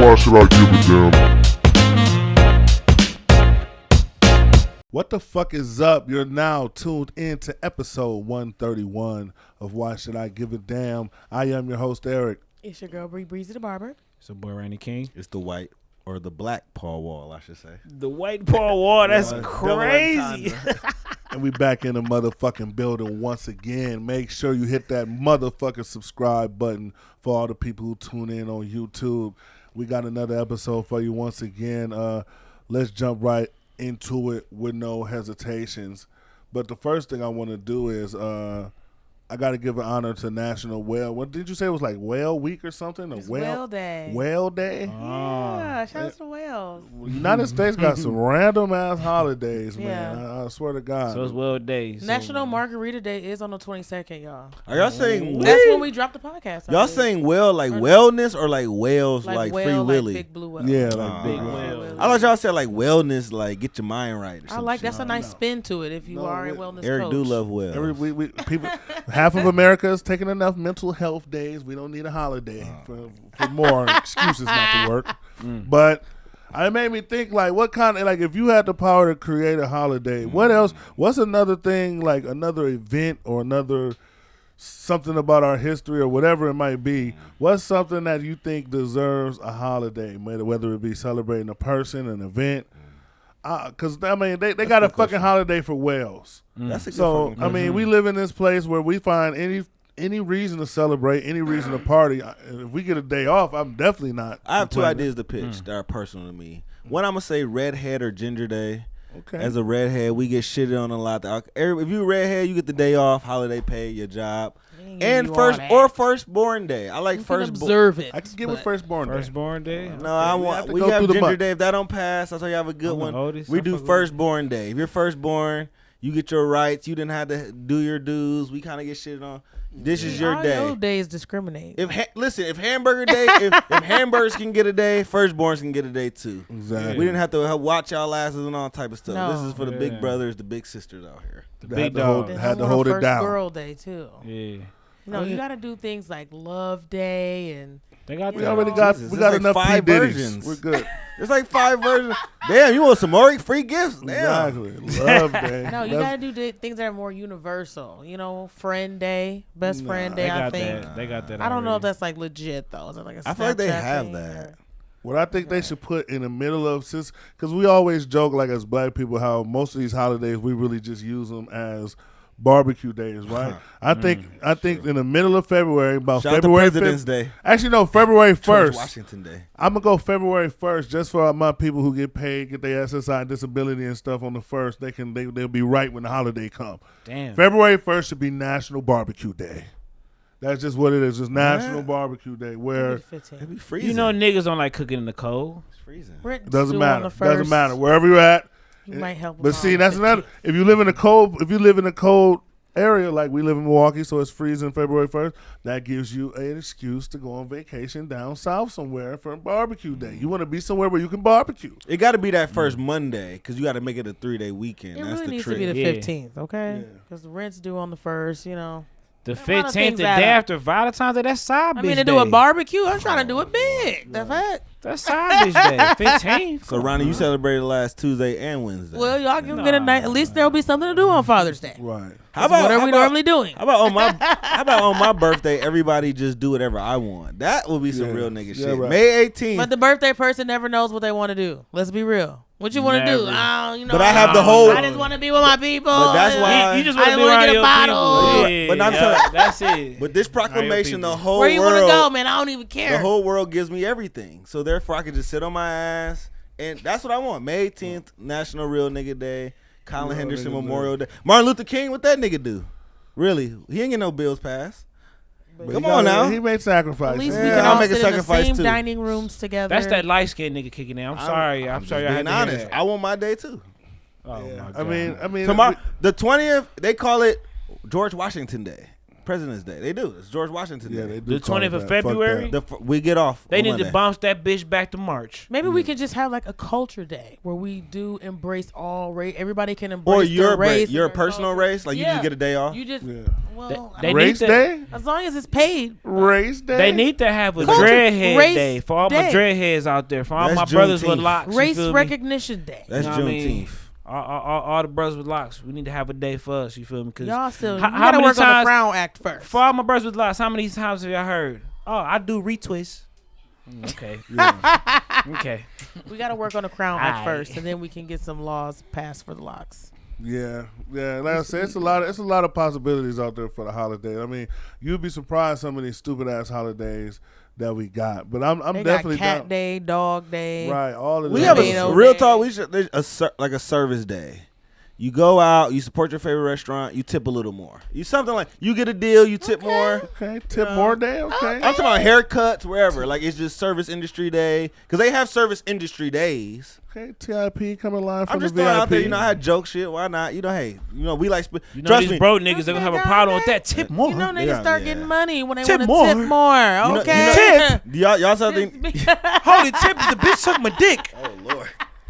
Why should I give a damn? What the fuck is up? You're now tuned in to episode 131 of Why Should I Give a Damn? I am your host, Eric. It's your girl, Bree Breezy the Barber. It's your boy, Randy King. It's the white or the black Paul Wall, I should say. The white Paul Wall, that's Double crazy. And we back in the motherfucking building once again. Make sure you hit that motherfucking subscribe button for all the people who tune in on YouTube. We got another episode for you once again. Let's jump right into it with no hesitations. But the first thing I want to do is I got to give an honor to National Whale. What did you say it was like Whale Week or something? It's Whale Day. Whale Day? Yeah, shout out to whales. United States got some random ass holidays, man. Yeah. I swear to God. So it's World Day. National Margarita Day is on the 22nd, y'all. Are y'all saying That's when we dropped the podcast. Y'all saying whale like wellness or like whales like whale, Free like Willy? Big Blue Whale. Yeah, like Big big whale. whale. I thought y'all said like wellness, like get your mind right. Or I like that's a nice No. spin to it if you No, are a we- wellness Eric coach. do love whales. We people, half of America is taking enough mental health days. We don't need a holiday for more excuses not to work. But it made me think, like, what kind of, like, if you had the power to create a holiday, what else? What's another thing, like another event or another something about our history or whatever it might be? What's something that you think deserves a holiday, whether it be celebrating a person, an event? Because I mean, they got a fucking holiday for whales. That's a good So fucking I mean, we live in this place where we find any reason to celebrate, any reason to party. If we get a day off, I'm definitely not. I have two complaining. ideas to pitch that are personal to me. One, I'm gonna say redhead or ginger day. Okay. As a redhead, we get shitted on a lot. If you redhead, you get the day off, holiday pay, your job, and firstborn day. I like You can firstborn. observe it. I can give it but firstband. Firstborn Day. No, I we have want to we go have through the ginger month. day. If that don't pass, that's how you have a good I'm the one. oldest. We I do fuck with firstborn day. If you're firstborn, you get your rights. You didn't have to do your dues. We kind of get shitted on. This is your all day. your days discriminate. If hamburger day, if hamburgers can get a day, firstborns can get a day too. Exactly. We didn't have to watch y'all asses and all type of stuff. No. This is for the Yeah. big brothers, the big sisters out here. The They big had to hold- dog. Then had I to want a hold it first down. Girl Day too. Yeah. No, you got to do things like Love Day and They got We that. already got Jesus, we there's got like enough 5 P. Diddy's. versions. We're good. There's like 5 versions. Damn, you want some more free gifts? Damn. Exactly. Love day. no, you That's- got to do things that are more universal. You know, Friend Day, Best Nah, Friend They Day. I got think. that. They got that. I don't know if already. that's like legit though. Is it like a I feel like they Snapchat have thing, that. or- What I think they should put in the middle of, because we always joke, like, as black people, how most of these holidays we really just use them as barbecue days, right? I think in the middle of February, about Shout out to February President's 5th. Day. Actually, no, February George 1st. Washington Day. I'm gonna go February 1st, just for my people who get paid, get their SSI disability and stuff on the 1st. They'll be right when the holiday come. Damn. February 1st should be National Barbecue Day. That's just what it is. It's National Barbecue Day, where Maybe 15. It'd be freezing. You know niggas don't like cooking in the cold. it's freezing. Rent's it doesn't due matter. on the Doesn't first. matter wherever you're at. You might help. But them see, on that's the another. 15th. If you live in a cold area like we live in Milwaukee, so it's freezing February 1st, that gives you an excuse to go on vacation down south somewhere for a barbecue day. You want to be somewhere where you can barbecue. It got to be that first Monday because you got to make it a 3-day weekend. It That's really the needs trick. to be the Yeah. 15th, okay? Yeah. Because the rent's due on the 1st, you know. The A lot of 15th, things the add day up. after Valentine's Day, that's side bitch I mean, day. to do a barbecue, I'm trying to do it big. The fact. That's side bitch day. 15th. So, Ronnie, you celebrated last Tuesday and Wednesday. Well, y'all can get a night. At least there'll be something to do on Father's Day. Right. how What are we normally doing? How about on my birthday, everybody just do whatever I want? That would be some Yeah. real nigga Yeah, shit. right. May 18th. But the birthday person never knows what they want to do. Let's be real. What you want to do? Never. But I have the whole- I just want to be with my people. But that's why- You just I want to be wanna around get a your bottle. people. Yeah, But I'm yeah, telling- that's it. But this proclamation, the people. whole Where you want to world, go, man? I don't even care. the whole world gives me everything. So therefore, I can just sit on my ass, and that's what I want. May 18th, National Real Nigga Day, Colin Real Henderson Nigga Memorial Day. Martin Luther King, what that nigga do? Really, he ain't get no bills passed. But Come he on got- now. He made At sacrifices. least Yeah, we can I'll all make a sit in the sacrifice same too. dining rooms together. That's that light skinned nigga kicking in. I'm sorry. I'm sorry. I had Being to hear honest, that. I want my day too. Oh Yeah. my god. I mean, Tomorrow, the 20th, they call it George Washington Day. President's Day. They do. It's George Washington Yeah, Day. they do. The call it 20th of that. Fuck February? that. We get off. They on need Monday. to bounce that bitch back to March. Maybe we could just have like a culture day where we do embrace all race. Everybody can embrace Or their race. your and their personal culture. race. Like you just get a day off. You just Yeah. well, They Race need to- Day? as long as it's paid. Race Day? They need to have a Culture- dreadhead race day for all my day. dreadheads out there, for all That's my brothers with Juneteenth. locks. you Race feel me? recognition day. That's You know what I Juneteenth. mean? All the brothers with locks. We need to have a day for us. You feel me? 'Cause Y'all still how you gotta many work on the times- Crown Act first. for all my brothers with locks, how many times have y'all heard? Oh, I do retwist. Okay. Okay. We gotta work on the Crown Act Aight. first, and then we can get some laws passed for the locks. Yeah. Like I said, it's a lot of possibilities out there for the holiday. I mean, you'd be surprised some of these stupid ass holidays that we got. But I'm They definitely got Cat down. Day, Dog Day. Right, all of We that. have Tomato a real Day. talk. We should there's like a service day. You go out, you support your favorite restaurant, you tip a little more. You something like you get a deal, you tip more. Okay, tip more day. Okay. I'm talking about haircuts, wherever. Like it's just service industry day because they have service industry days. Okay, TIP coming live from I'm just the throwing VIP. out there. You know, I had joke shit. Why not? You know, hey, we like. You know Trust these me. broke niggas, they're gonna have a problem with that. Tip more. You know, niggas Yeah, start yeah. getting money when they Tip want to more. tip more. You know- Okay. Y'all something. Holy tip, the bitch suck my dick. Oh Lord.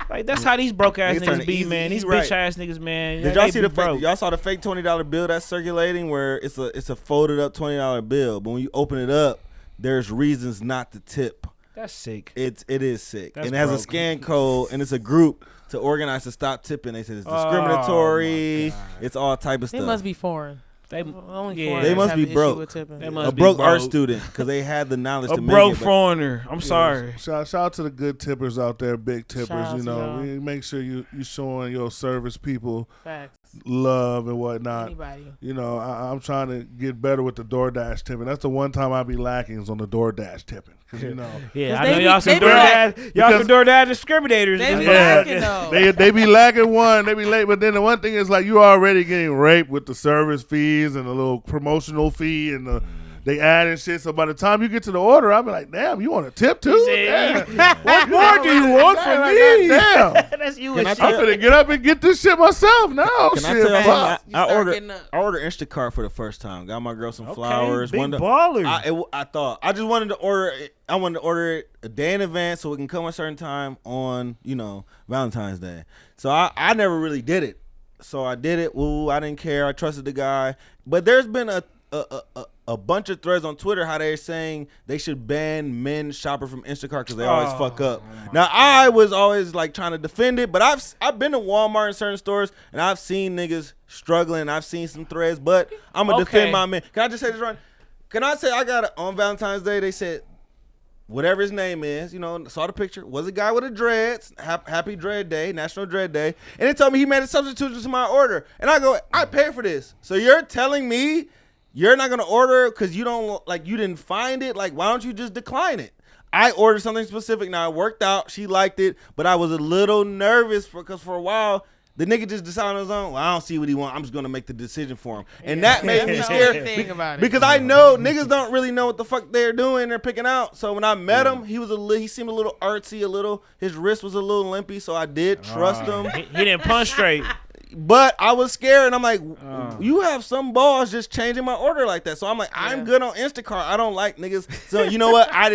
Like that's how these broke ass Niggas turning niggas be, easy, man. These easy right. bitch ass niggas, man. Did Yeah, y'all they see be the broke. fake? Y'all saw the fake $20 bill that's circulating where it's a folded up $20 bill, but when you open it up, there's reasons not to tip. That's sick. It is sick, That's and it has a broke. scan code, and it's a group to organize to stop tipping. They said it's Oh, discriminatory. my God. it's all type of They stuff. must be foreign. They, Only yeah. foreigners They must have be an issue broke. with tipping. They a must be broke art broke. student because they had the knowledge A to broke make it. foreigner. I'm sorry. Shout out to the good tippers out there, big tippers. Shout out You to know, y'all. we make sure you showing your service people Facts. love and whatnot. Anybody. You know, I'm trying to get better with the DoorDash tipping. That's the one time I be lacking is on the DoorDash tipping. 'Cause, you know, Yeah, 'Cause I they know be- y'all some they be DoorDash. Y'all some because- DoorDash discriminators. They be Yeah. lacking though. they be lacking one, they be late. But then the one thing is like you already getting raped with the service fees and the little promotional fee and the. They add and shit. So by the time you get to the order, I'll be like, damn, you want a tip too? said, Damn. What more do you want from me? Damn. That's you Can and I shit. I'm gonna get up and get this shit myself now. Can I shit, tell you fuck. something? You I start ordered getting up. Instacart for the first time. Got my girl some Okay, flowers. big Wanted to- baller. I just wanted to order it. I wanted to order it a day in advance so it can come a certain time on, Valentine's Day. So I never really did it. So I did it. Ooh, I didn't care. I trusted the guy. But there's been a bunch of threads on Twitter how they're saying they should ban men shopping from Instacart because they always fuck up. Now I was always like trying to defend it, but I've been to Walmart in certain stores and I've seen niggas struggling. I've seen some threads, but I'm gonna Okay. defend my man. Can I just say this right? Can I say I got it on Valentine's Day? They said whatever his name is, saw the picture, was a guy with a dreads, happy dread day, National Dread Day, and they told me he made a substitution to my order. And I go, I paid for this. So you're telling me you're not going to order because you didn't find it? Like, why don't you just decline it? I ordered something specific. Now, it worked out. She liked it, but I was a little nervous because for a while, the nigga just decided on his own, well, I don't see what he wants. I'm just going to make the decision for him. And that made me That's the scared. only thing about it. Because I know niggas don't really know what the fuck they're doing. They're picking out. So when I met him, he seemed a little artsy, his wrist was a little limpy. So I did trust him. He didn't punch straight. But I was scared, and I'm like, you have some balls just changing my order like that. So I'm like, I'm good on Instacart. I don't like niggas. So you know what? I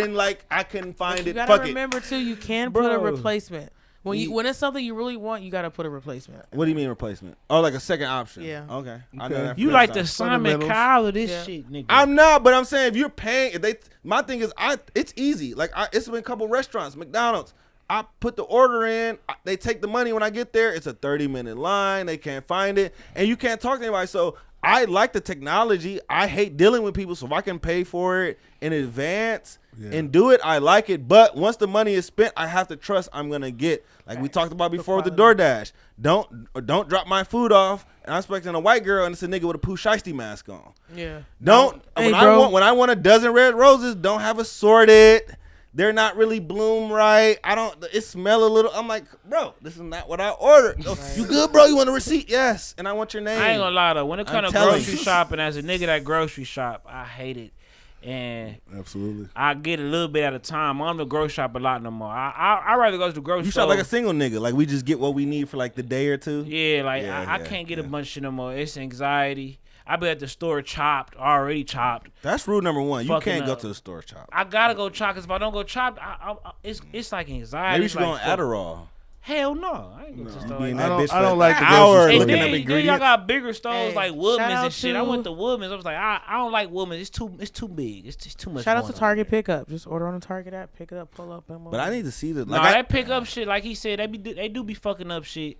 couldn't find You it. gotta Fuck remember too, you can put a Bro. replacement. When it's something you really want, you gotta put a replacement. What do you mean replacement? Oh, like a second option. Yeah. Okay. I Okay. know that You from like that the side. Simon Fundamentals. Cowell of this Yeah. shit, nigga. I'm not, but I'm saying if you're paying, my thing is, it's easy. Like it's been a couple restaurants, McDonald's. I put the order in. They take the money when I get there. It's a 30-minute line. They can't find it, and you can't talk to anybody. So I like the technology. I hate dealing with people. So if I can pay for it in advance and do it, I like it. But once the money is spent, I have to trust I'm gonna get. Like we talked about before with the DoorDash. Don't drop my food off. And I'm expecting a white girl and it's a nigga with a Pooh Shiesty mask on. Yeah. Don't Hey, when bro. I want a dozen red roses, don't have assorted. They're not really bloom right. It smell a little. I'm like, bro, this is not what I ordered. Oh, you good, bro? You want a receipt? Yes. And I want your name. I ain't gonna lie though. When it comes to telling grocery you. shopping, as a nigga that grocery shop, I hate it. And Absolutely. I get a little bit at a time. I don't even grocery shop a lot no more. I rather go to the grocery You store. shop like a single nigga. Like we just get what we need for like the day or two. Yeah, like Yeah, I yeah, can't get a yeah. bunch of shit no more. It's anxiety. I be at the store chopped, already chopped. That's rule number one. You Fucking can't go up. to the store chop. I gotta go chop because if I don't go chop, it's like anxiety. Maybe you It's should go on like, fuck. Adderall. Hell no, I ain't go to the store. Be in like that I bitch don't- I don't for like an the hour grocery And looking store. up then y'all ingredients. got bigger stores Hey, like shout Woodman's out and shit. I to- went to Woodman's. I was like, I don't like Woodman's. It's too big. It's just too much. Shout out going to on. Target Pickup. Just order on the Target app, pick it up, pull up, and But I need to see the Nah, like. that pick up shit, like he said, they do be fucking up shit.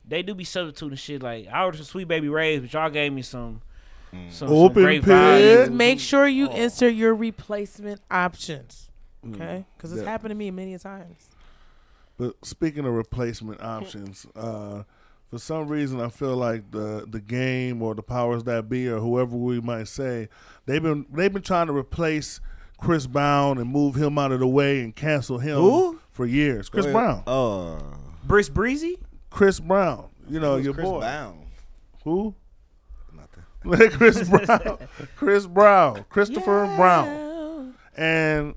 They do be substituting shit. Like I ordered some Sweet Baby Ray's, but y'all gave me some Open great pit. vibes. Please make sure you insert your replacement options. Okay? Because it's Yeah. happened to me many a times. But speaking of replacement options, for some reason I feel like the game or the powers that be or whoever we might say, they've been trying to replace Chris Brown and move him out of the way and cancel him Who? for years. Chris Brown. Brisk Breezy? Chris Brown. You know, Who's your Chris boy. Brown? Who? Nothing. Chris Brown. Chris Brown. Christopher Brown. And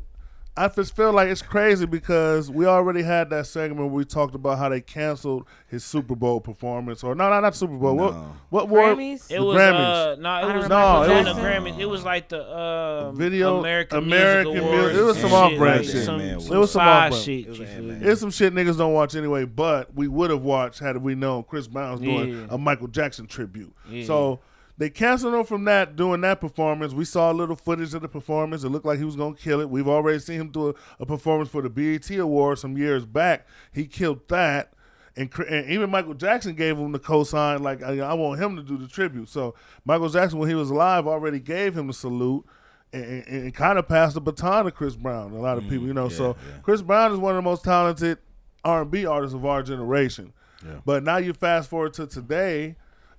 I just feel like it's crazy because we already had that segment where we talked about how they canceled his Super Bowl performance. Or not Super Bowl. No. What award? Grammys? The It was Grammys. it was No, not it the was- Grammys. It was like the Video- American American Music Music- Awards. it was and some off-brand like shit. Some, It some was some side off-brand. shit. It was you an feel me? Ant-Man. It's some shit niggas don't watch anyway, but we would have watched had we known Chris Brown was doing Yeah. a Michael Jackson tribute. Yeah. So they canceled him from that, doing that performance. We saw a little footage of the performance. It looked like he was going to kill it. We've already seen him do a performance for the BET Awards some years back. He killed that. And even Michael Jackson gave him the cosign, like, I want him to do the tribute. So Michael Jackson, when he was alive, already gave him the salute and kind of passed the baton to Chris Brown. A lot of people, you know. So Chris Brown is one of the most talented R&B artists of our generation. Yeah. But now you fast forward to today,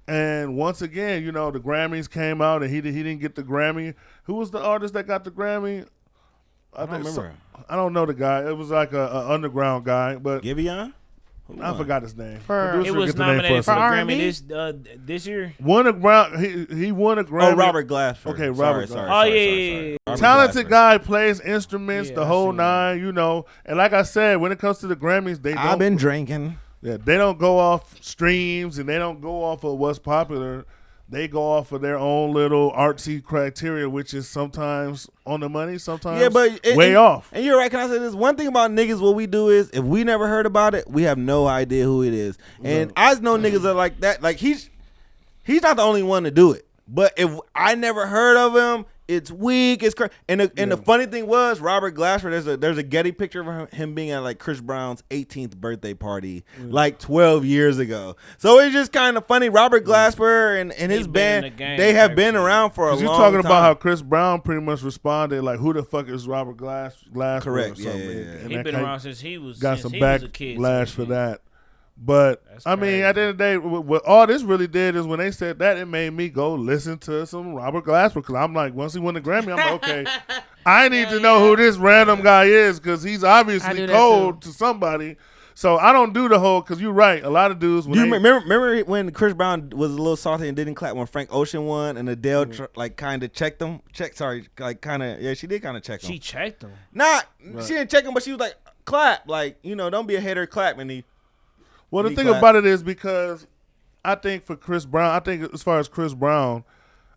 and once again, you know, the Grammys came out, and he didn't get the Grammy. Who was the artist that got the Grammy? I don't remember. I don't know the guy. It was like a underground guy, but Giveon? I forgot his name. For- Producer It was get the name nominated for us. the For Grammy R&B? this year. Won a Grammy. He won a Grammy. Oh, Robert Glasper. Okay, Sorry, Robert sorry, Glasper. sorry, Oh, sorry. yeah. Robert Talented Glasper. guy, plays instruments, Yeah, the I whole seen that. nine, you know. And like I said, when it comes to the Grammys, they don't. I've been drinking. Yeah, they don't go off streams and they don't go off of what's popular. They go off of their own little artsy criteria, which is sometimes on the money, sometimes Yeah, but way off. And you're right. Can I say this? One thing about niggas, what we do is, if we never heard about it, we have no idea who it is. And I know niggas are like that. Like he's not the only one to do it. But if I never heard of him, it's weak. It's crazy. And the funny thing was, Robert Glasper. There's a Getty picture of him being at like Chris Brown's 18th birthday party like 12 years ago. So it's just kind of funny. Robert Glasper and his been in band, the game they have type been shit. around for a long Because time. you're talking about how Chris Brown pretty much responded like, "Who the fuck is Robert Glasper?" Correct, Or yeah, something. yeah, yeah. And He that been kinda around since he was got since some he was a kid. backlash so for shit. that. But That's I mean, crazy. at the end of the day, what all this really did is when they said that, it made me go listen to some Robert Glasper because I'm like, once he won the Grammy, I'm like, okay, I need to know who this random guy is because he's I obviously do that cold too. to somebody. So I don't do the whole because you're right. A lot of dudes when Do you they, remember when Chris Brown was a little salty and didn't clap when Frank Ocean won and Adele like kind of checked him? She did kind of check him. She checked him. She didn't check him, but she was like, clap, like, you know, don't be a hater, clap. And he well, the he thing clapped. about it is because I think for Chris Brown, I think as far as Chris Brown,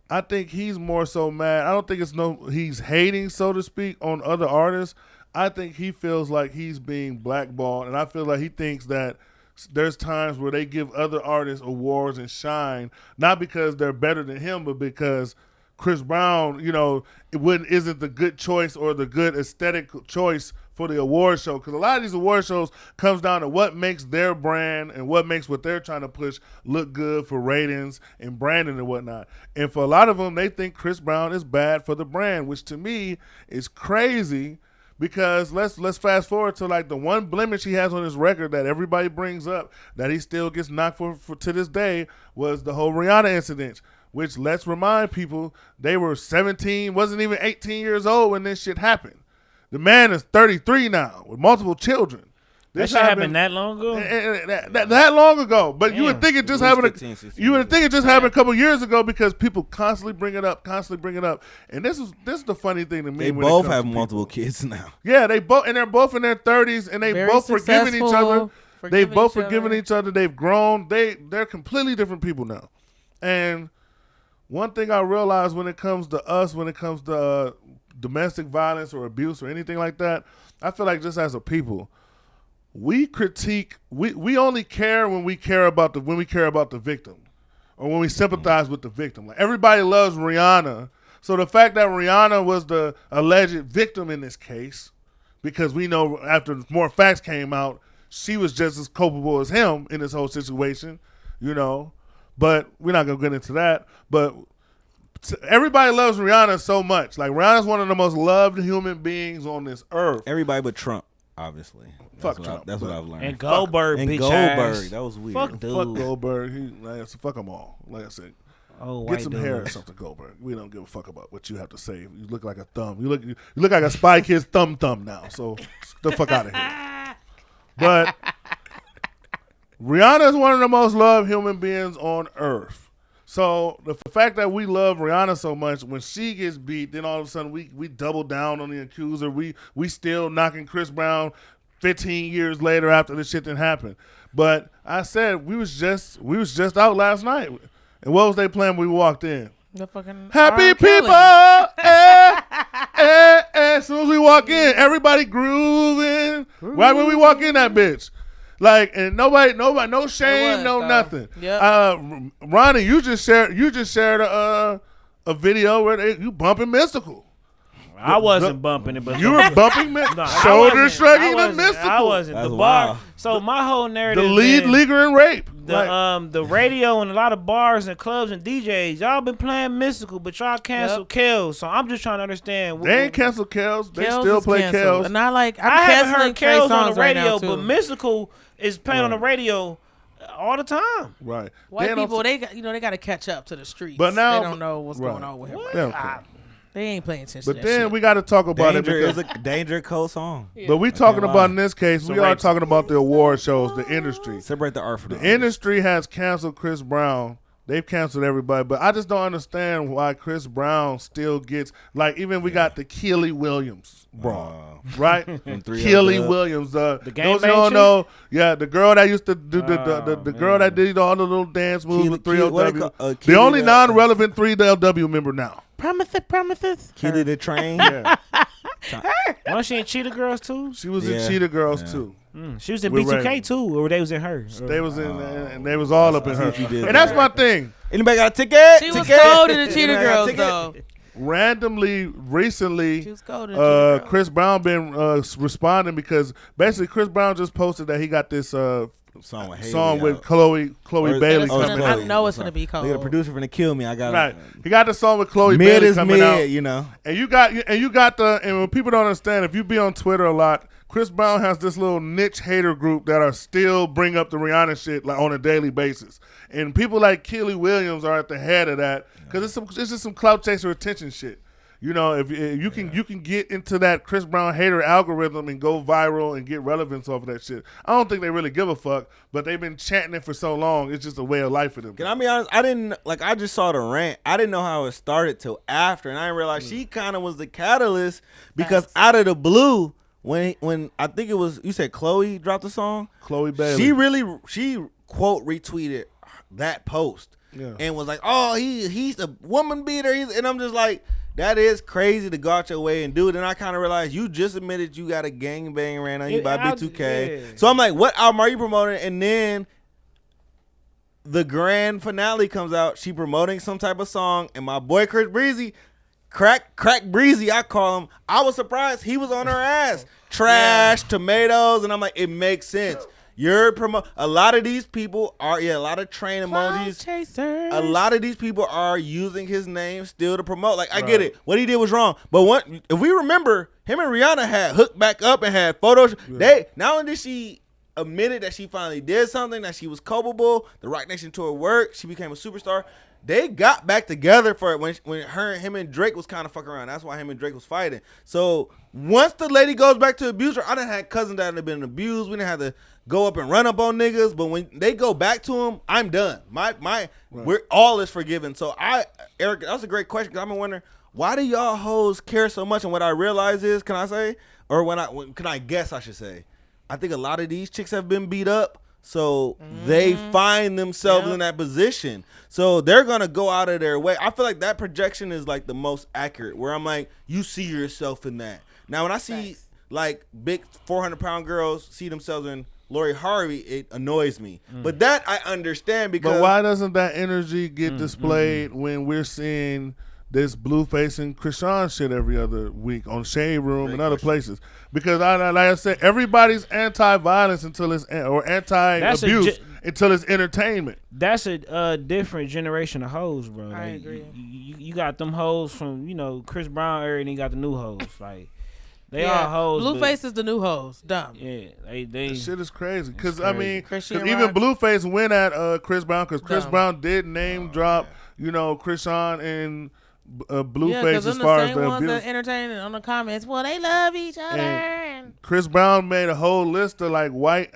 I think he's more so mad. I don't think he's hating, so to speak, on other artists. I think he feels like he's being blackballed, and I feel like he thinks that there's times where they give other artists awards and shine, not because they're better than him, but because Chris Brown, you know, isn't the good choice or the good aesthetic choice for the award show. Because a lot of these award shows comes down to what makes their brand and what makes what they're trying to push look good for ratings and branding and whatnot. And for a lot of them, they think Chris Brown is bad for the brand, which to me is crazy. Because let's fast forward to like the one blemish he has on his record that everybody brings up that he still gets knocked for to this day was the whole Rihanna incident. Which, let's remind people, they were 17, wasn't even 18 years old when this shit happened. The man is 33 now with multiple children. That This shit happened that long ago. that long ago. But you would Damn. think it just At least happened. 15, 16 You would years think it just happened a couple years ago because people constantly bring it up. And this is the funny thing to me. they when it both comes have to multiple people. kids now. Yeah, they're both in their 30s, and they Very both forgiving each other. successful, They've both each forgiven other. each other. They've grown. They're completely different people now. And one thing I realized when it comes to us, when it comes to domestic violence or abuse or anything like that, I feel like just as a people, we critique. We only care when we care about the victim, or when we sympathize with the victim. Like everybody loves Rihanna, so the fact that Rihanna was the alleged victim in this case, because we know after more facts came out, she was just as culpable as him in this whole situation, But we're not gonna get into that. But everybody loves Rihanna so much. Like Rihanna's one of the most loved human beings on this earth. Everybody but Trump, obviously. Fuck Trump. That's what I've learned. And Goldberg, And bitch Goldberg, ass. that was weird. Fuck dude. Fuck Goldberg. Fuck them all. Like I said, Oh, get white some dude. hair or something, Goldberg. We don't give a fuck about what you have to say. You look like a thumb. You look like a Spy Kids thumb now. So get the fuck out of here. But Rihanna is one of the most loved human beings on earth. So the fact that we love Rihanna so much, when she gets beat, then all of a sudden we double down on the accuser. We still knocking Chris Brown 15 years later after this shit didn't happen. But I said we was just out last night, and what was they playing when we walked in? The fucking Happy R. people, as soon as we walk in, everybody grooving. Right when we walk in that bitch. Like, and nobody, no shame, no though. nothing. Yep. Ronnie, you just shared a video where you bumping Mystical. I wasn't bumping it, but You were bumping No, shoulder I shrugging the wasn't. Mystical. I wasn't. That's The bar. wild. So my whole The narrative. lead been leaguer in rape. The radio and a lot of bars and clubs and DJs, y'all been playing Mystical, but y'all canceled Kells. So I'm just trying to understand. They ain't canceled Kells. They Kells still is play canceled. Kells. And I haven't heard Trey Kells on songs the right now, radio, too. but Mystical is playing on the radio all the time. Right. White Then people, on- they got to catch up to the streets. But now- they don't know what's right. going on with him. What? They don't care. They ain't paying attention. But to that then shit. we got to talk about it Danger because is a Danger Cole song. But we talking can't about lie. in this case, It's a we are rape talking about the award shows, the industry. Separate the art from The the artist. industry has canceled Chris Brown. They've canceled everybody, but I just don't understand why Chris Brown still gets even we got the Keely Williams brawl, right? Three Keely Up. Williams, game those who bang don't chick? know, the girl that used to do the girl man. that did all the little dance moves Keely- with Keely- what they 3LW. call- The Keely only the- non-relevant 3LW member now. Promises. Keely the Train. Yeah, Wasn't she in Cheetah Girls too? she was Yeah. in Cheetah Girls Yeah. too. She was in We're B2K ready. too, or they was in her. They was in, and they was all up in her. what you did And that's there. my thing. Anybody got a ticket? She was Ticket? cold in the Cheetah Anybody got a Girls, ticket? though. Randomly, recently, She was cold in the Cheetah Girls. Chris Brown been responding because basically Chris Brown just posted that he got this Song with Haley song with out. Chloe Or- Bailey It's oh, gonna- coming I out. know it's gonna be cold. The producer finna kill me. I got Right, he got the song with Chloe Mid Bailey is coming mid, out, you know. and you got and when people don't understand, if you be on Twitter a lot, Chris Brown has this little niche hater group that are still bring up the Rihanna shit on a daily basis, and people like Keely Williams are at the head of that because it's just some clout chaser attention shit. If you can get into that Chris Brown hater algorithm and go viral and get relevance off of that shit. I don't think they really give a fuck, but they've been chanting it for so long. It's just a way of life for them. Can I be honest? I just saw the rant. I didn't know how it started till after, and I didn't realize she kind of was the catalyst because out of the blue, when I think it was, you said Chloe dropped the song. Chloe Bailey. She quote retweeted that post and was like, "Oh, he's a woman beater," and I'm just like, that is crazy to go out your way and do it. And I kind of realized you just admitted you got a gangbang ran on you by B2K. Yeah. So I'm like, what album are you promoting? And then the grand finale comes out. She promoting some type of song, and my boy Chris Breezy, crack Breezy, I call him. I was surprised he was on her ass. Trash, tomatoes, and I'm like, it makes sense. A lot of these people are a lot of train emojis. Chasers. A lot of these people are using his name still to promote. Like, I get it. What he did was wrong. But if we remember, him and Rihanna had hooked back up and had photos. They not only did she admitted that she finally did something, that she was culpable, the Rock Nation tour worked, she became a superstar. They got back together for it when him and Drake was kind of fucking around. That's why him and Drake was fighting. So once the lady goes back to abuse her, I done had cousins that have been abused. We didn't have to go up and run up on niggas. But when they go back to him, I'm done. We're all is forgiven. So Eric, that was a great question because I've been wondering, why do y'all hoes care so much? And what I realize is, can I guess I should say, I think a lot of these chicks have been beat up. So they find themselves in that position. So they're going to go out of their way. I feel like that projection is like the most accurate, where I'm like, you see yourself in that. Now, when I see like big 400-pound girls see themselves in Lori Harvey, it annoys me. But that I understand because. But why doesn't that energy get displayed when we're seeing this Blueface and Krishan shit every other week on Shade Room and other places? Because like I said, everybody's anti-violence until it's or anti-abuse until it's entertainment. That's a different generation of hoes, bro. I agree. You got them hoes from Chris Brown era, and you got the new hoes. Like they are hoes. Blueface is the new hoes. Dumb. Yeah, they This shit is crazy. Because crazy. I mean, Christian cause even Rock. Blueface went at Chris Brown because Chris Dumb. Brown did name drop, Krishan and Blueface Yeah, because as them far the as same the ones abuse. that entertaining on the comments. Well, they love each other. And Chris Brown made a whole list of like white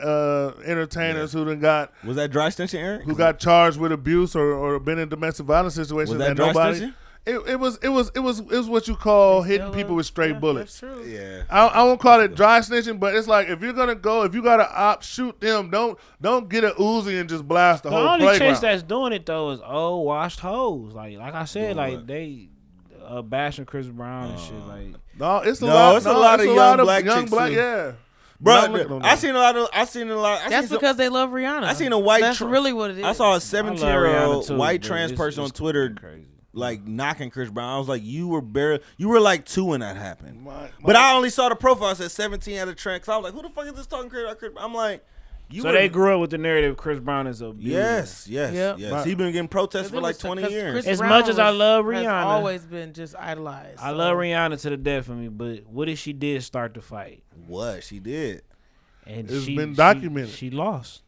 entertainers who done got Was that dry stitching, Eric? who got charged with abuse or been in domestic violence situations Was that dry nobody. stitching? It was what you call hitting people with straight Yeah, bullets. That's true. Yeah. I won't call it dry snitching, but it's like if you gotta shoot them, don't get a Uzi and just blast the The whole only playground. chicks that's doing it though is old washed hoes. Like I said, Doing like what? they bashing Chris Brown and shit. Like No, it's a No, lot. it's a lot of young black chicks, too. Yeah, Bro, Not looking on I that. seen a lot. That's because they love Rihanna. I seen a white That's tr- really what it is. I saw a I love 17-year-old Rihanna too, white but trans it's- person on it's Twitter crazy. like knocking Chris Brown. I was like, you were like 2 when that happened. My- But I only saw the profile said 17 at a trend. Cause I was like, who the fuck is this talking Chris Brown? I'm like, you. So were- they grew up with the narrative Chris Brown is a Yes. Yep. Right. He been getting protested for It like was- 20 'cause years. Chris As Brown much as I love has Rihanna, always been just idolized. I so. love Rihanna to the death for me. But what if she did start the fight What she did. and It's she been documented. She lost.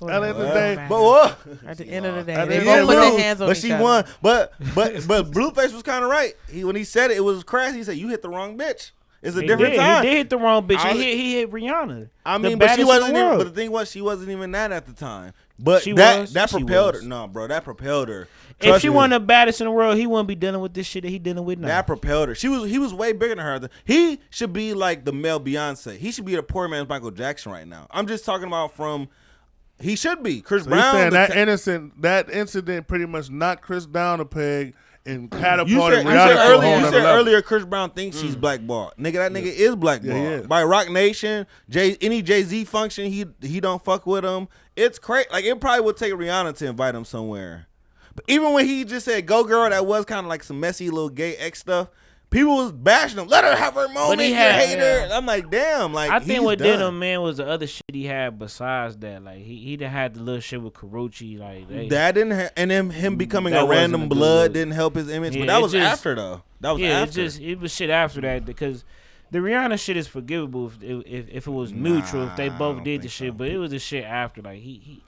At the end of the Whatever, day- man. But what? At the end of the day, At the they end both of put the their day, hands on But each she other. won. But Blueface was kind of right. When he said it, it was crass. He said, "You hit the wrong bitch." It's a different time. He did hit the wrong bitch. I- He hit Rihanna. I The mean, but she baddest in wasn't the even. world. But the thing was, she wasn't even that at the time. But She that was. that She propelled was. her. No, bro, that propelled her. If Trust she me. wasn't the baddest in the world, he wouldn't be dealing with this shit that he dealing with now. That propelled her. He was way bigger than her. He should be like the male Beyonce. He should be the poor man's Michael Jackson right now. I'm just talking about from. He should be Chris So he's Brown. saying the that incident pretty much knocked Chris down a peg and You catapulted said, Rihanna to a whole you nother said level. earlier Chris Brown thinks he's blackballed. Nigga, that nigga is blackballed. Yeah, he is. By Rock Nation, any Jay-Z function, he don't fuck with him. It's crazy. Like, it probably would take Rihanna to invite him somewhere. But even when he just said "Go Girl," that was kind of like some messy little gay X stuff. People was bashing him. Let her have her moment. he You had- hater. I'm like, damn. Like, I think he's what done. did him, man, was the other shit he had besides that. Like he done had the little shit with Karuchi. Like That didn't, and then him becoming That a wasn't random a good blood look. didn't help his image. Yeah, but that it was just- after though. That was yeah, after. it was shit after that because the Rihanna shit is forgivable if it was mutual, if they Nah, I both don't did the think shit. so. But it was the shit after. Like he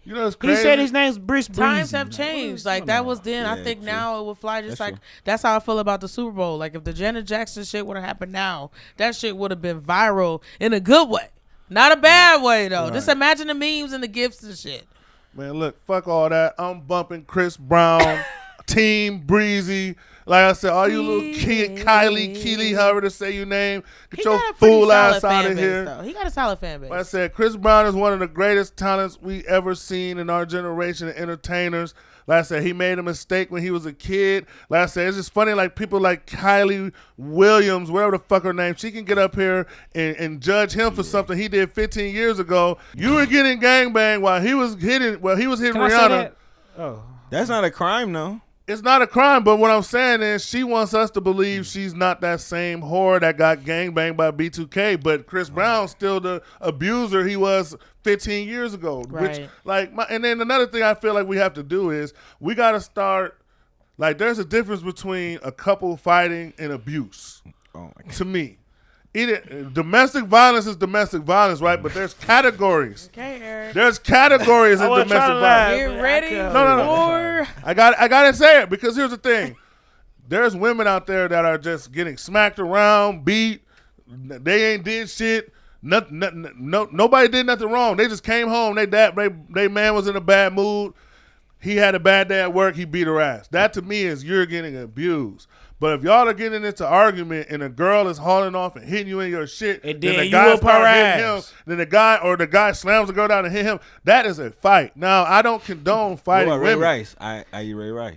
You know, it's he crazy. said his name's Brice Breezy. Times have Like, changed. what are you Like that talking was about? then. I Yeah, think true. now it would fly just That's like true. that's how I feel about the Super Bowl. Like if the Janet Jackson shit would have happened now, that shit would have been viral in a good way, not a bad way though. Just imagine the memes and the gifts and shit. Man, look, fuck all that. I'm bumping Chris Brown, Team Breezy. Like I said, all you little Kylie, Keely, however to say your name, get He your got a pretty fool solid ass out fan of base, here. though. He got a solid fan base. Like I said, Chris Brown is one of the greatest talents we ever seen in our generation of entertainers. Like I said, he made a mistake when he was a kid. Like I said, it's just funny, like people like Kylie Williams, whatever the fuck her name, she can get up here and judge him for something he did 15 years ago. You were getting gangbanged while he was hitting Can I say Rihanna. that? Oh. That's not a crime, though. It's not a crime, but what I'm saying is she wants us to believe she's not that same whore that got gangbanged by B2K, but Chris Brown's still the abuser he was 15 years ago. Right. And then another thing I feel like we have to do is we got to start, like there's a difference between a couple fighting and abuse, Oh my God. to me. Domestic violence is domestic violence, right? But there's categories. Okay, Eric. There's categories in I wasn't domestic trying to violence. lie, Get but I ready couldn't. No. for I gotta say it because here's the thing. There's women out there that are just getting smacked around, beat. They ain't did shit. Nobody did nothing wrong. They just came home. They man was in a bad mood. He had a bad day at work. He beat her ass. That to me is you're getting abused. But if y'all are getting into argument and a girl is hauling off and hitting you in your shit, And then then the you guy whoop her starts hitting him, ass. then the guy slams the girl down and hit him. That is a fight. Now I don't condone fighting What about Ray women. Rice? I eat Ray Rice.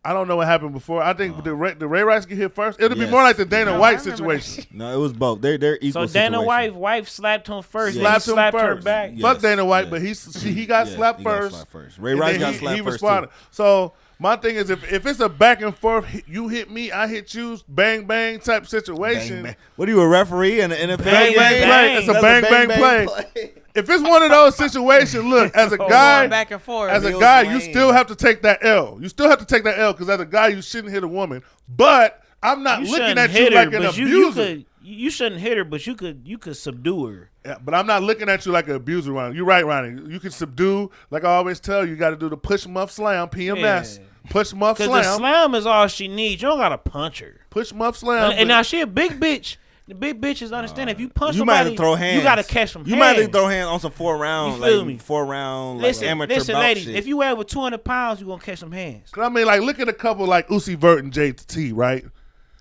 I don't know what happened before. I think the Ray Rice get hit first. It'll be Yes. more like the Dana No, I White remember situation. No, it was both. They're equal. So Dana situation. wife slapped him first, Yeah. then he Slapped him slapped her first. back. Yeah. Fuck Yes, Dana White, yes. but he got Yes, slapped he got first. slapped first. Ray and Rice then got he slapped first responded. too. So my thing is, if it's a back and forth, you hit me, I hit you, bang bang type situation. Bang, bang. What are you, a referee in the NFL? Bang, bang, game? play. It's a That's bang, bang, play. If it's one of those situations, look, as a Going guy, back and forth. as a Mills guy, you Lane. still have to take that L. You still have to take that L because as a guy, you shouldn't hit a woman. But I'm not You looking shouldn't at you hit her, like an but abuser. you shouldn't hit her, but you could subdue her. Yeah, but I'm not looking at you like an abuser, Ronnie. You're right, Ronnie. You can subdue, like I always tell you, you got to do the push muff slam, PMS. Yeah. Push muff Because slam. the slam is all she needs. You don't gotta punch her. Push muff slam. And now she a big bitch. The big bitches understand if you punch You might somebody, have to throw hands. you gotta catch some You hands. might have to throw hands on some 4 round, You feel like me? 4 round, like Listen, amateur listen, bout ladies. shit. If you weigh over 200 pounds, you gonna catch some hands. I mean, like, look at a couple like Uzi Vert and JT, right?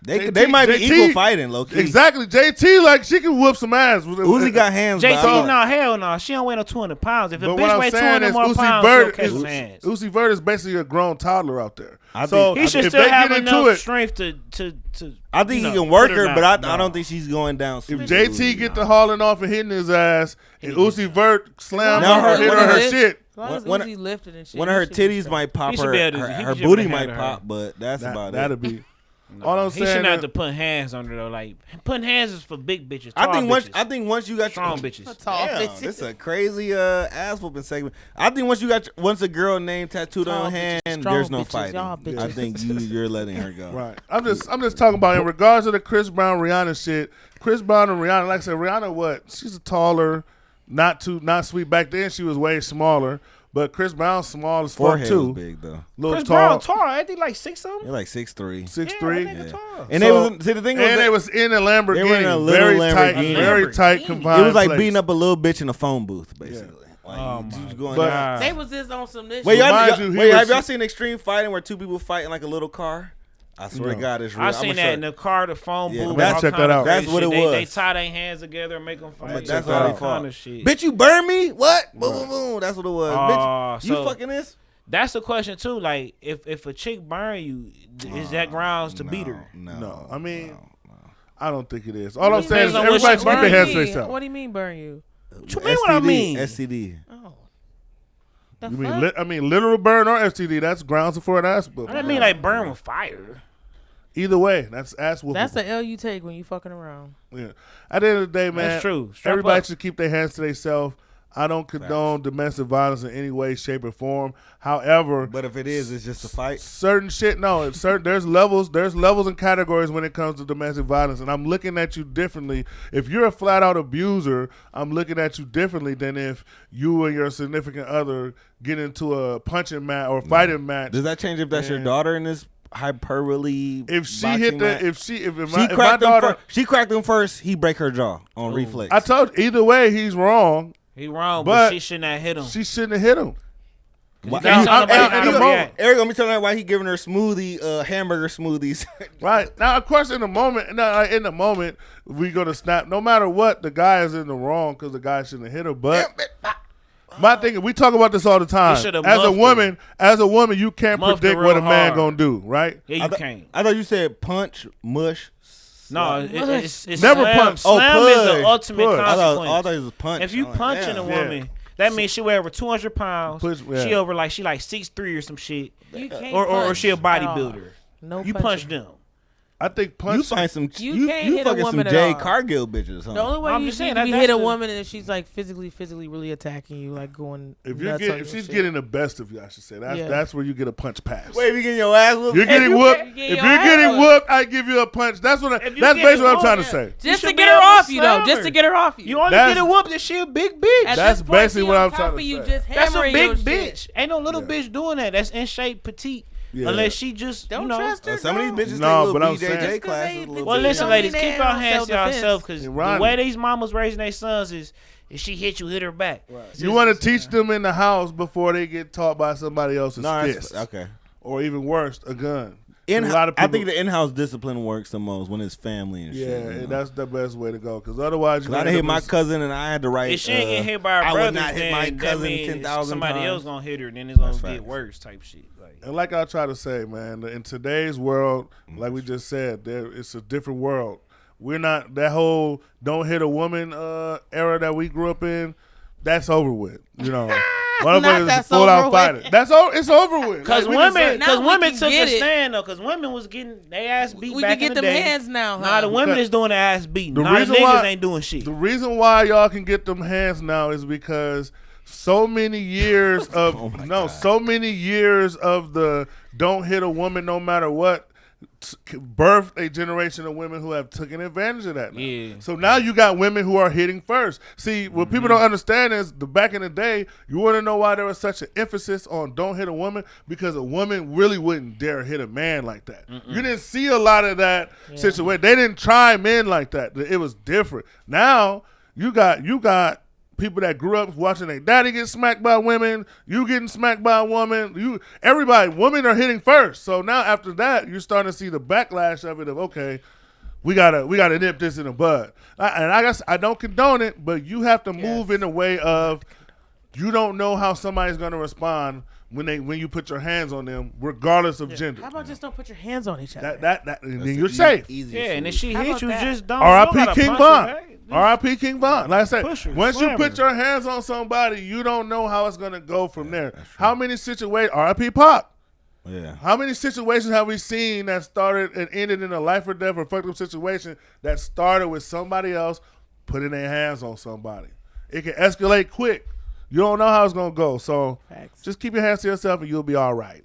they might be JT equal fighting, low key. Exactly. JT, like, she can whoop some ass. Uzi got hands. JT, but no, hell no. She don't weigh no 200 pounds. If a But what bitch I'm weigh saying 200 is more Uzi pounds, she'll Vert catch is some hands. Uzi Vert is basically a grown toddler out there. I So He should if still they have get into enough it, strength to I think you he know, can work put her, down. but I No. don't think she's going down. if super JT smooth, get nah. to hauling off and hitting his ass, and Uzi Vert slam Now her, her- hitting one her, of her her- shit. As long as One- Uzi lifted and shit. One of her he should be titties straight. might pop, He should her be able to- her, he her should booty be able to might handle her. pop, but that's about That'll it. be. All I'm He saying shouldn't have is, to put hands on her though. Like putting hands is for big bitches. I tall think bitches, once you got strong your, bitches. Tall Damn, bitches. this is a crazy ass whooping segment. I think once a girl name tattooed on Tall her hand, bitches, strong there's no bitches, fighting. y'all I bitches. think you're letting her go. right. I'm just talking about in regards to the Chris Brown Rihanna shit. Chris Brown and Rihanna, like I said, Rihanna, what? She's a taller, not sweet. Back then, she was way smaller. But Chris Brown's small as fuck Forehead too. was big though. Little Chris tall, Brown tall. Ain't he like 6 something? They're like 6'3". 6'3". Yeah, that nigga Yeah. tall. And So- they was see the thing was And that they was in a Lamborghini. They were in a little very tight, Lamborghini. very tight Lamborghini. confined it was like place. beating up a little bitch in a phone booth, basically. Like, Oh you my was going But- down. They was just on some this Wait, shit. Mind y'all, you, he wait, was- have y'all seen extreme fighting where 2 people fight in like a little car? I swear to No. God, it's real. I seen that in the car, the phone Yeah, booth. that's- all check kind that of out. crazy That's what shit. it was. They tie their hands together and make them fight. That's all all they they kind fought. of shit. Bitch, you burn me? What? Boom, boom, boom. That's what it was. Oh, Bitch, you so- fucking this? That's the question too. Like, if a chick burn you, is that grounds to beat her? No, I mean, I don't think it is. All I'm What do you saying is mean? everybody What keep their you hands to mean? themselves. What do you mean burn you? What you mean what I mean? STD. Oh. The You fuck? mean literal burn or STD? That's grounds for an ass whooping. I didn't mean like burn with fire. Either way, that's ass whooping. That's the L you take when you fucking around. Yeah. At the end of the day, man, That's true. Strap everybody up. should keep their hands to themselves. I don't condone domestic violence in any way, shape, or form. However, But if it is, it's just a fight. certain shit, no, it's certain. There's levels and categories when it comes to domestic violence, and I'm looking at you differently. If you're a flat out abuser, I'm looking at you differently than if you and your significant other get into a punching match or fighting match. Does that change if that's your Yeah. daughter in this hyperbole? If she boxing hit the, match? if she my cracked him daughter, she cracked him first, he break her jaw on reflex. I told you, either way, he's wrong. He wrong, But but she shouldn't have hit him. She shouldn't have hit him. Why- That's all about how to Eric, react. Eric, let me tell you why he giving her smoothie, hamburger smoothies. Right now, of course, in the moment, we gonna snap. No matter what, the guy is in the wrong because the guy shouldn't have hit her. But my thing, is, we talk about this all the time. He should've As a muffed woman, you can't Muffed predict her what a real man hard. gonna do, right? Yeah, you can't. I thought you said punch, mush. No, slap. it's Never slam. punch. Oh, Slam is the push. ultimate Push. I thought consequence. it was punch. If you I'm like, punching damn. a woman, that means she weigh over 200 pounds. Push, yeah. She over like 6'3" or some shit, You can't or punch she a at all. bodybuilder. No You punching. punch them. I think You punch. find some. You You can't hit a fucking some woman at Jay all. Cargill bitches. Huh? The only way I'm you just saying can that- hit a that's the- woman is she's like physically really attacking you, like going. if you're nuts getting, on if your she's shit. getting the best of you, I should say Yeah. that's where you get a punch pass. Wait, you getting your ass whooped? You're getting you whooped. get- get If your you're ass getting whooped. whooped, I give you a punch. That's what. If you That's get basically what I'm whooped, trying to yeah. say. just You to should get be her able to off you though, slam just her. to get her off you. You only That's- get a whoop if she a big bitch. At That's this point, basically she what on I'm top trying of to you, say. just That's a hammering big your bitch. shit. Ain't no little Yeah. bitch doing that. That's in shape, petite. Yeah. Unless she just Don't you know. trust her. Some of these no. bitches No, take but little I'm saying- BJJ Just 'cause classes. they- a little Well, bit. listen, don't ladies, mean keep they your don't hands to self-defense. yourself because And the Ronnie. way these mamas raising their sons is if she hit you, hit her back. You want to teach them in the house before they get taught by somebody else's No, fist, that's okay. or even worse, a gun. In, A lot of I people- think the in-house discipline works the most when it's family and Yeah, shit. you and know? that's the best way to go. Because otherwise, Cause I done hit my cousin and I had to write. If she ain't getting hit by her I brothers, would not hit my then that cousin means 10,000 somebody times. else gonna hit her, then it's gonna That's get facts. worse type shit. Like, And like I try to say, man, in today's world, like we just said, it's a different world. We're not that whole "don't hit a woman" era that we grew up in. That's over with. You know, motherfuckers that's is full out over with. fighting. That's over. It's over with. Cause Like, we just women, said- Now cause we women can took get a it. stand though. Cause women was getting they ass beat We back can get in the them day. hands now, huh? Nah, the women Because is doing the ass beating. the Nah, the reason niggas why- ain't doing shit. The reason why y'all can get them hands now is because so many years of so many years of the "don't hit a woman no matter what" birthed a generation of women who have taken advantage of that now. Yeah. So now you got women who are hitting first. See, what people don't understand is the back in the day, you want to know why there was such an emphasis on "don't hit a woman," because a woman really wouldn't dare hit a man like that. You didn't see a lot of that situation. They didn't try men like that. It was different. Now you got people that grew up watching their daddy get smacked by women, you getting smacked by a woman, women are hitting first. So now after that, you're starting to see the backlash of it of, okay, we gotta nip this in the bud. And I guess I don't condone it, but you have to move in a way of you don't know how somebody's gonna respond when you put your hands on them, regardless of gender. How about just don't put your hands on each other? And then you're safe. Yeah, and if she How hit about you, that? just don't. R.I.P. you don't gotta King punch her Von. back. Just R.I.P. King Von. Like I said, Push her, once you slam put her. your hands on somebody, you don't know how it's gonna go from there. How many situations? R.I.P. Pop. Yeah. How many situations have we seen that started and ended in a life or death or fucked up situation that started with somebody else putting their hands on somebody? It can escalate quick. You don't know how it's gonna go. So Facts. just keep your hands to yourself and you'll be all right.